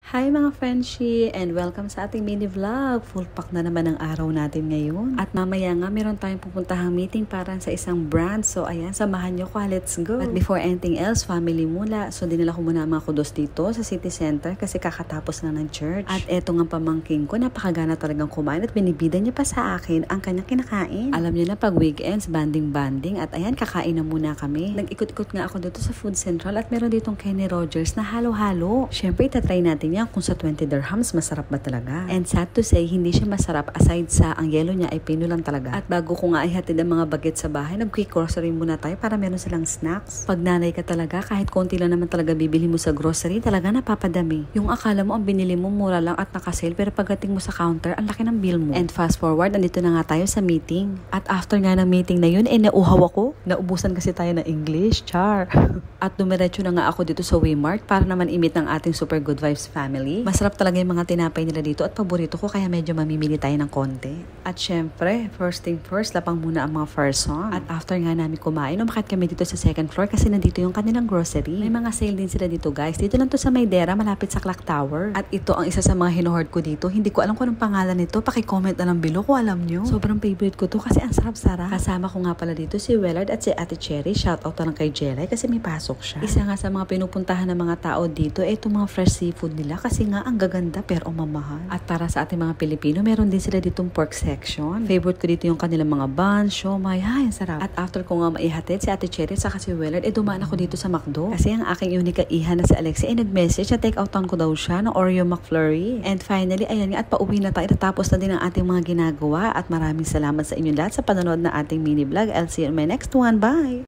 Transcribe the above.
Hi mga Frenchie and welcome sa ating mini vlog. Full pack na naman ang araw natin ngayon. At mamaya nga meron tayong pupuntahang meeting para sa isang brand. So ayan, samahan nyo ko. Let's go. But before anything else, family muna. So dinala ko muna ang mga kudos dito sa city center kasi kakatapos na ng church. At eto nga pamangking ko, napakagana talagang kumain at binibida niya pa sa akin ang kanyang kinakain. Alam niyo na pag weekends, banding-banding. At ayan, kakain na muna kami. Nag-ikot-ikot nga ako dito sa Food Central at meron ditong Kenny Rogers na halo-halo. Syempre, itatry natin yan kung sa 20 dirhams masarap ba talaga. And sad to say, hindi siya masarap aside sa ang yellow niya ay pino lang talaga. At bago ko nga ihatid ang mga baget sa bahay, nag-quick grocery muna tayo para meron silang snacks. Pag nanay ka talaga, kahit konti lang naman talaga bibili mo sa grocery, talaga napapadami. Yung akala mo ang binili mo mura lang at nakasale, pero pagdating mo sa counter, ang laki ng bill mo. And fast forward, andito na nga tayo sa meeting. At after nga ng meeting na yun, nauhaw ako. Naubusan kasi tayo ng English, char. At dumiretso na nga ako dito sa Waymart para naman imit ng ating super good vibes family. Masarap talaga yung mga tinapay nila dito at paborito ko kaya medyo mamimili tayo ng konti. At syempre, first thing first, lapang muna ang mga farson. At after nga namin kumain, umakyat kami dito sa second floor kasi nandito yung kanilang grocery. May mga sale din sila dito guys. Dito lang to sa Maydera, malapit sa Clock Tower. At ito ang isa sa mga hinuhord ko dito. Hindi ko alam kung anong pangalan nito. Paki-comment na lang below kung alam nyo. Sobrang favorite ko to kasi ang sarap-sarap. Kasama ko nga pala dito si Willard at si Ate Cherry. Shoutout na lang kay Jelly kasi may pasok siya. Isa nga sa mga pinupuntahan ng mga tao dito, itong mga fresh seafood nila kasi nga ang gaganda pero mamahal. At para sa ating mga Pilipino, meron din sila ditong pork section. Favorite ko dito yung kanilang mga buns, siomay, ang sarap. At after ko nga maihatid si Ate Cherry saka si Willard, dumaan ako dito sa McDo. Kasi ang aking unika iha na si Alexia ay nag-message na take outan ko daw siya ng Oreo McFlurry. And finally, ayan nga at pauwi na tayo. Tapos na din ang ating mga ginagawa at maraming salamat sa inyo lahat sa panonood ng ating mini vlog. I'll see you in my next one. Bye!